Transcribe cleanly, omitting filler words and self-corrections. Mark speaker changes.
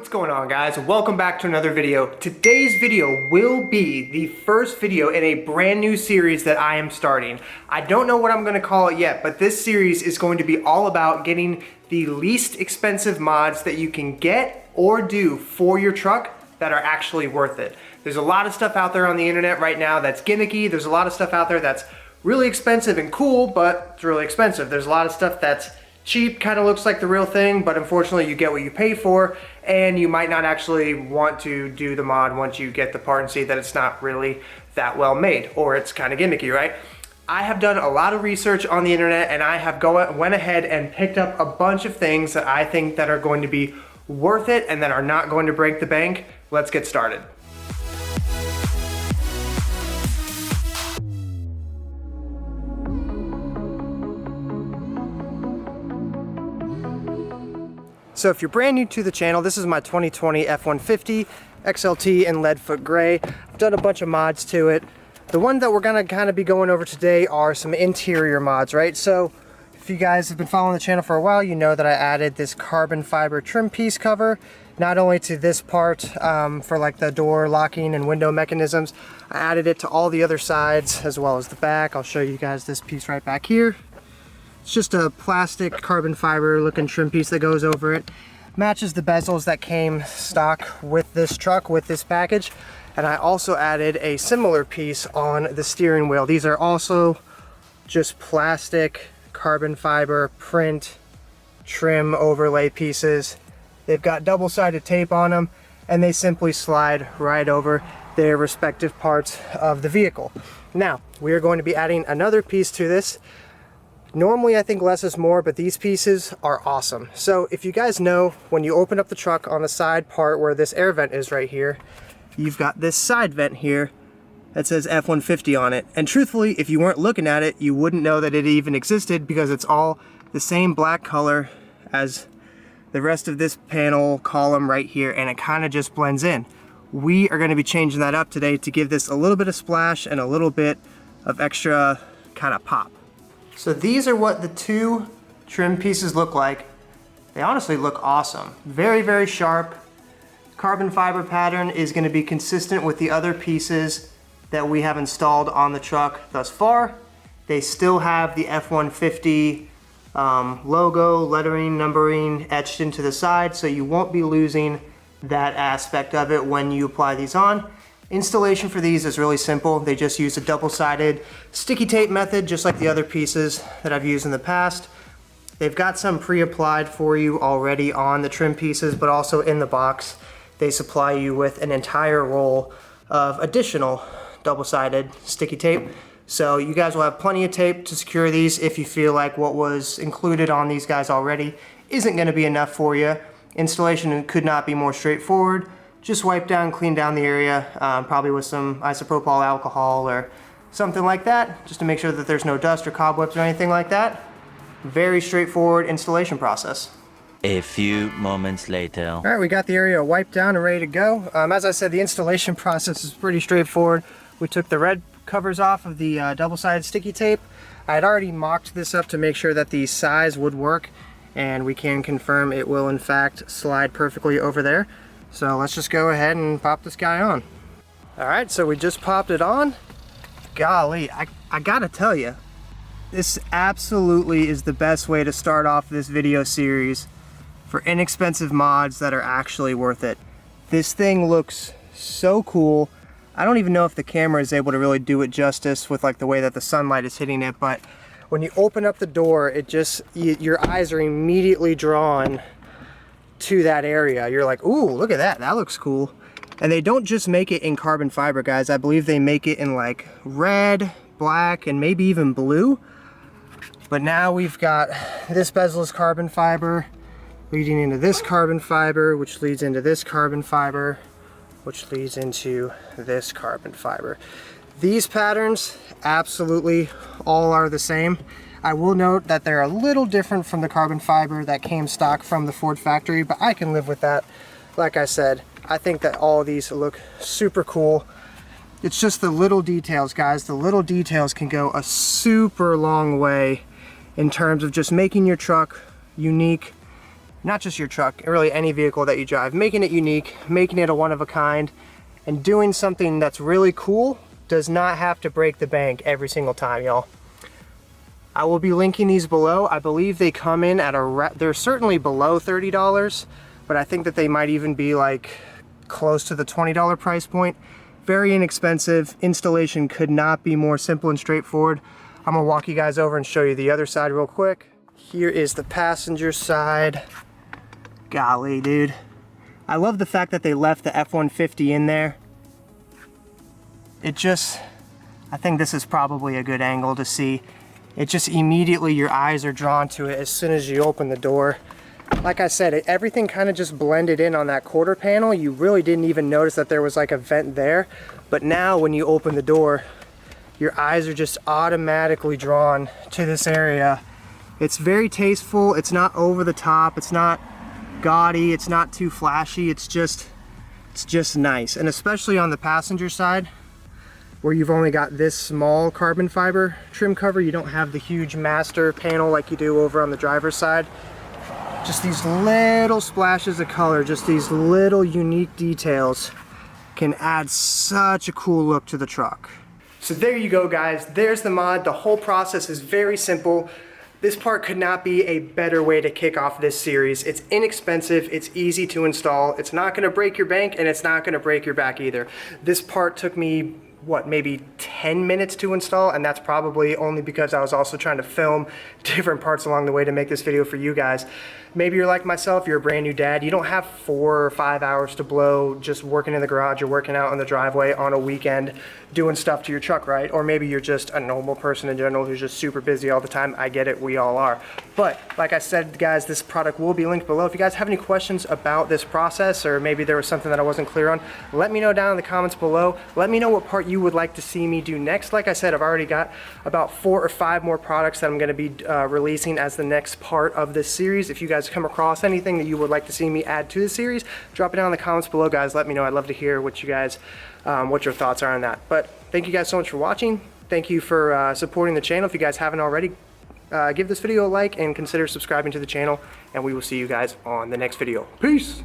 Speaker 1: What's going on, guys? Welcome back to another video. Today's video will be the first video in a brand new series that I am starting. I don't know what I'm gonna call it yet, but this series is going to be all about getting the least expensive mods that you can get or do for your truck that are actually worth it. There's a lot of stuff out there on the internet right now that's gimmicky. There's a lot of stuff out there that's really expensive and cool, but it's really expensive. There's a lot of stuff that's cheap, kind of looks like the real thing, but unfortunately you get what you pay for, and you might not actually want to do the mod once you get the part and see that it's not really that well made, or it's kind of gimmicky, right? I have done a lot of research on the internet, and I have went ahead and picked up a bunch of things that I think that are going to be worth it and that are not going to break the bank. Let's get started. So if you're brand new to the channel, this is my 2020 F-150 XLT in Leadfoot Gray. I've done a bunch of mods to it. The one that we're gonna kind of be going over today are some interior mods, right? So if you guys have been following the channel for a while, you know that I added this carbon fiber trim piece cover, not only to this part for like the door locking and window mechanisms, I added it to all the other sides as well as the back. I'll show you guys this piece right back here. It's just a plastic carbon fiber looking trim piece that goes over it. Matches the bezels that came stock with this truck, with this package. And I also added a similar piece on the steering wheel. These are also just plastic carbon fiber print trim overlay pieces. They've got double-sided tape on them, and they simply slide right over their respective parts of the vehicle. Now, we are going to be adding another piece to this. Normally I think less is more, but these pieces are awesome. So if you guys know, when you open up the truck on the side part where this air vent is right here, you've got this side vent here that says F-150 on it. And truthfully, if you weren't looking at it, you wouldn't know that it even existed because it's all the same black color as the rest of this panel column right here, and it kind of just blends in. We are going to be changing that up today to give this a little bit of splash and a little bit of extra kind of pop. So these are what the two trim pieces look like. They honestly look awesome. Very, very sharp. Carbon fiber pattern is going to be consistent with the other pieces that we have installed on the truck thus far. They still have the F-150 logo, lettering, numbering etched into the side, so you won't be losing that aspect of it when you apply these on. Installation for these is really simple. They just use a double-sided sticky tape method, just like the other pieces that I've used in the past. They've got some pre-applied for you already on the trim pieces, but also in the box, they supply you with an entire roll of additional double-sided sticky tape. So you guys will have plenty of tape to secure these if you feel like what was included on these guys already isn't going to be enough for you. Installation could not be more straightforward. Just wipe down, clean down the area, probably with some isopropyl alcohol or something like that, just to make sure that there's no dust or cobwebs or anything like that. Very straightforward installation process.
Speaker 2: A few moments later.
Speaker 1: All right, we got the area wiped down and ready to go. As I said, the installation process is pretty straightforward. We took the red covers off of the double-sided sticky tape. I had already mocked this up to make sure that the size would work, and we can confirm it will in fact slide perfectly over there. So let's just go ahead and pop this guy on. All right, so we just popped it on. Golly, I gotta tell you, this absolutely is the best way to start off this video series for inexpensive mods that are actually worth it. This thing looks so cool. I don't even know if the camera is able to really do it justice with like the way that the sunlight is hitting it, but when you open up the door, it just, your eyes are immediately drawn to that area. You're like, ooh, look at that, that looks cool. And they don't just make it in carbon fiber, guys. I believe they make it in like red, black, and maybe even blue. But now we've got this bezel is carbon fiber leading into this carbon fiber, which leads into this carbon fiber, which leads into this carbon fiber. These patterns absolutely all are the same. I will note that they're a little different from the carbon fiber that came stock from the Ford factory, but I can live with that. Like I said, I think that all of these look super cool. It's just the little details, guys. The little details can go a super long way in terms of just making your truck unique, not just your truck, really any vehicle that you drive, making it unique, making it a one of a kind, and doing something that's really cool does not have to break the bank every single time, y'all. I will be linking these below. I believe they come in at they're certainly below $30, but I think that they might even be like close to the $20 price point. Very inexpensive. Installation could not be more simple and straightforward. I'm gonna walk you guys over and show you the other side real quick. Here is the passenger side. Golly, dude. I love the fact that they left the F-150 in there. I think this is probably a good angle to see. It just immediately, your eyes are drawn to it as soon as you open the door. Like I said, everything kind of just blended in on that quarter panel. You really didn't even notice that there was like a vent there. But now when you open the door, your eyes are just automatically drawn to this area. It's very tasteful. It's not over the top. It's not gaudy. It's not too flashy. It's just nice. And especially on the passenger side, where you've only got this small carbon fiber trim cover, you don't have the huge master panel like you do over on the driver's side. Just these little splashes of color, just these little unique details can add such a cool look to the truck. So there you go, guys. There's the mod. The whole process is very simple. This part could not be a better way to kick off this series. It's inexpensive, it's easy to install, it's not gonna break your bank, and it's not gonna break your back either. This part took me, what, maybe 10 minutes to install, and that's probably only because I was also trying to film different parts along the way to make this video for you guys. Maybe you're like myself, you're a brand new dad, you don't have 4 or 5 hours to blow just working in the garage or working out on the driveway on a weekend doing stuff to your truck, right? Or maybe you're just a normal person in general who's just super busy all the time. I get it, we all are. But like I said, guys, this product will be linked below. If you guys have any questions about this process, or maybe there was something that I wasn't clear on, let me know down in the comments below. Let me know what part you would like to see me do next. Like I said, I've already got about 4 or 5 more products that I'm gonna be releasing as the next part of this series. If you guys come across anything that you would like to see me add to the series, drop it down in the comments below, guys. Let me know. I'd love to hear what you guys, what your thoughts are on that. But thank you guys so much for watching. Thank you for supporting the channel. If you guys haven't already, give this video a like and consider subscribing to the channel, and we will see you guys on the next video. Peace.